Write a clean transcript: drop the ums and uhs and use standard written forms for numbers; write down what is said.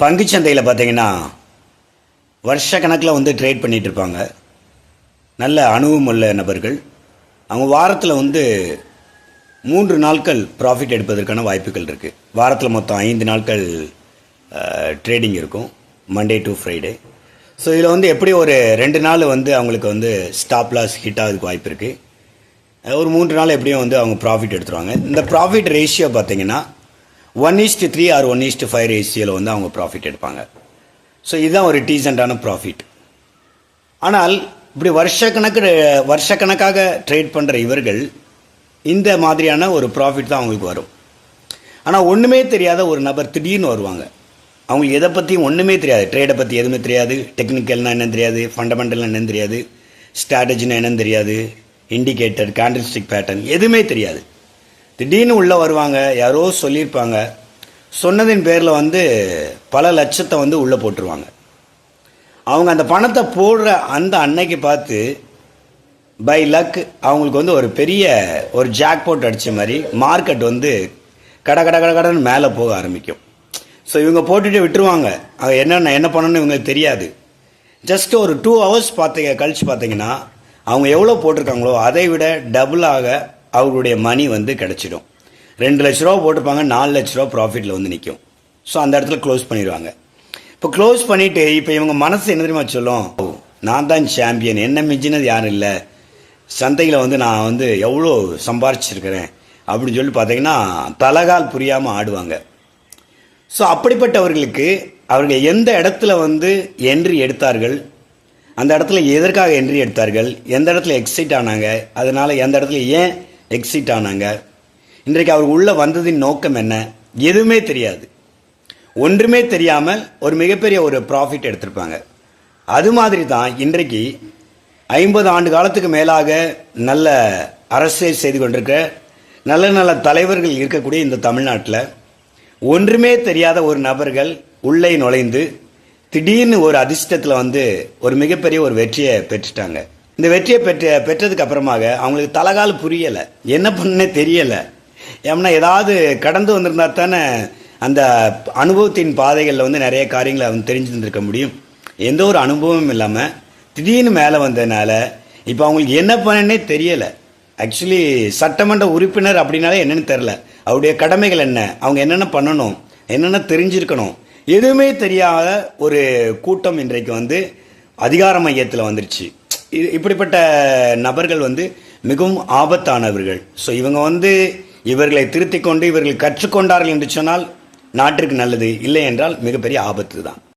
பங்குச்சந்தையில் பார்த்தீங்கன்னா வருஷ கணக்கில் வந்து ட்ரேட் பண்ணிகிட்டு இருப்பாங்க. நல்ல அனுபவம் உள்ள நபர்கள். அவங்க வாரத்தில் வந்து 3 நாட்கள் ப்ராஃபிட் எடுப்பதற்கான வாய்ப்புகள் இருக்குது. வாரத்தில் மொத்தம் 5 நாட்கள் ட்ரேடிங் இருக்கும், மண்டே டு ஃப்ரைடே. ஸோ இதில் வந்து எப்படி ஒரு 2 நாள் வந்து அவங்களுக்கு வந்து ஸ்டாப் லாஸ் ஹிட் ஆகிறதுக்கு வாய்ப்பு இருக்குது. ஒரு 3 நாள் எப்படியும் வந்து அவங்க ப்ராஃபிட் எடுத்துருவாங்க. இந்த ப்ராஃபிட் ரேஷியோ பார்த்தீங்கன்னா 1:3 ஆர் 1:5 ரேஷியோவில் வந்து அவங்க ப்ராஃபிட் எடுப்பாங்க. ஸோ இதுதான் ஒரு டீசெண்டான ப்ராஃபிட். ஆனால் இப்படி வருஷக்கணக்காக ட்ரேட் பண்ணுற இவர்கள் இந்த மாதிரியான ஒரு ப்ராஃபிட் தான் அவங்களுக்கு வரும். ஆனால் ஒன்றுமே தெரியாத ஒரு நபர் திடீர்னு வருவாங்க. அவங்களுக்கு எதை பற்றியும் ஒன்றுமே தெரியாது. ட்ரேடை பற்றி எதுவுமே தெரியாது, டெக்னிக்கல்னால் என்னன்னு தெரியாது, ஃபண்டமெண்டல்னால் என்னன்னு தெரியாது, ஸ்ட்ராட்டஜினா என்னன்னு தெரியாது, இண்டிகேட்டர், கேண்டில்ஸ்டிக் பேட்டர்ன் எதுவுமே தெரியாது. திடீர்னு உள்ளே வருவாங்க. யாரோ சொல்லியிருப்பாங்க, சொன்னதின் பேரில் வந்து பல லட்சத்தை வந்து உள்ளே போட்டுருவாங்க. அவங்க அந்த பணத்தை போடுற அந்த அன்னைக்கு பார்த்து பை லக் அவங்களுக்கு வந்து ஒரு பெரிய ஒரு ஜாக்பாட் அடித்த மாதிரி மார்க்கெட் வந்து கடன்னு மேலே போக ஆரம்பிக்கும். ஸோ இவங்க போட்டுட்டு விட்டுருவாங்க. என்ன பண்ணணும்னு இவங்களுக்கு தெரியாது. ஜஸ்ட் ஒரு 2 ஹவர்ஸ் கழிச்சு பார்த்தீங்கன்னா அவங்க எவ்வளோ போட்டிருக்காங்களோ அதை விட டபுளாக அவங்களுடைய மணி வந்து கிடச்சிடும். 2 லட்ச ரூபா போட்டிருப்பாங்க, 4 லட்ச ரூபா ப்ராஃபிட்டில் வந்து நிற்கும். ஸோ அந்த இடத்துல க்ளோஸ் பண்ணிடுவாங்க. இப்போ க்ளோஸ் பண்ணிவிட்டு இப்போ இவங்க மனசு என்ன தெரியுமா சொல்லும், நான் தான் சாம்பியன், என்ன மிஞ்சினது யாரும் இல்லை, சந்தையில் வந்து நான் வந்து எவ்வளோ சம்பாரிச்சிருக்கிறேன் அப்படின்னு சொல்லி பார்த்தீங்கன்னா தலகால் புரியாமல் ஆடுவாங்க. ஸோ அப்படிப்பட்டவர்களுக்கு அவர்கள் எந்த இடத்துல வந்து என்ட்ரி எடுத்தார்கள், அந்த இடத்துல எதற்காக என்ட்ரி எடுத்தார்கள், எந்த இடத்துல எக்ஸிட் ஆனாங்க, அதனால் எந்த இடத்துல ஏன் எக்ஸிட் ஆனாங்க, இன்றைக்கு அவர் உள்ளே வந்ததின் நோக்கம் என்ன, எதுவுமே தெரியாது. ஒன்றுமே தெரியாமல் ஒரு மிகப்பெரிய ஒரு ப்ராஃபிட் எடுத்திருப்பாங்க. அது மாதிரி தான் இன்றைக்கு 50 ஆண்டு காலத்துக்கு மேலாக நல்ல அரசியல் செய்து கொண்டிருக்க நல்ல தலைவர்கள் இருக்கக்கூடிய இந்த தமிழ்நாட்டில் ஒன்றுமே தெரியாத ஒரு நபர்கள் உள்ளே நுழைந்து திடீர்னு ஒரு அதிர்ஷ்டத்தில் வந்து ஒரு மிகப்பெரிய ஒரு வெற்றியை பெற்றுட்டாங்க. இந்த வெற்றியை பெற்றதுக்கு அப்புறமாக அவங்களுக்கு தலகால் புரியலை, என்ன பண்ணே தெரியலை. ஏன்னா ஏதாவது கடந்து வந்திருந்தா தானே அந்த அனுபவத்தின் பாதைகளில் வந்து நிறைய காரியங்களை அவங்க தெரிஞ்சுருந்துருக்க முடியும். எந்த ஒரு அனுபவமும் இல்லாமல் திடீர்னு மேலே வந்ததுனால இப்போ அவங்களுக்கு என்ன பண்ணனே தெரியலை. ஆக்சுவலி சட்டமன்ற உறுப்பினர் அப்படின்னாலே என்னென்னு தெரில, அவருடைய கடமைகள் என்ன, அவங்க என்னென்ன பண்ணணும், என்னென்ன தெரிஞ்சிருக்கணும், எதுவுமே தெரியாத ஒரு கூட்டம் இன்றைக்கு வந்து அதிகார மையத்தில் வந்துருச்சு. இப்படிப்பட்ட நபர்கள் வந்து மிகவும் ஆபத்தானவர்கள். ஸோ இவங்க வந்து இவர்களை திருத்திக் கொண்டு இவர்கள் கற்றுக்கொண்டார்கள் என்று சொன்னால் நாட்டிற்கு நல்லது, இல்லை என்றால் மிகப்பெரிய ஆபத்து தான்.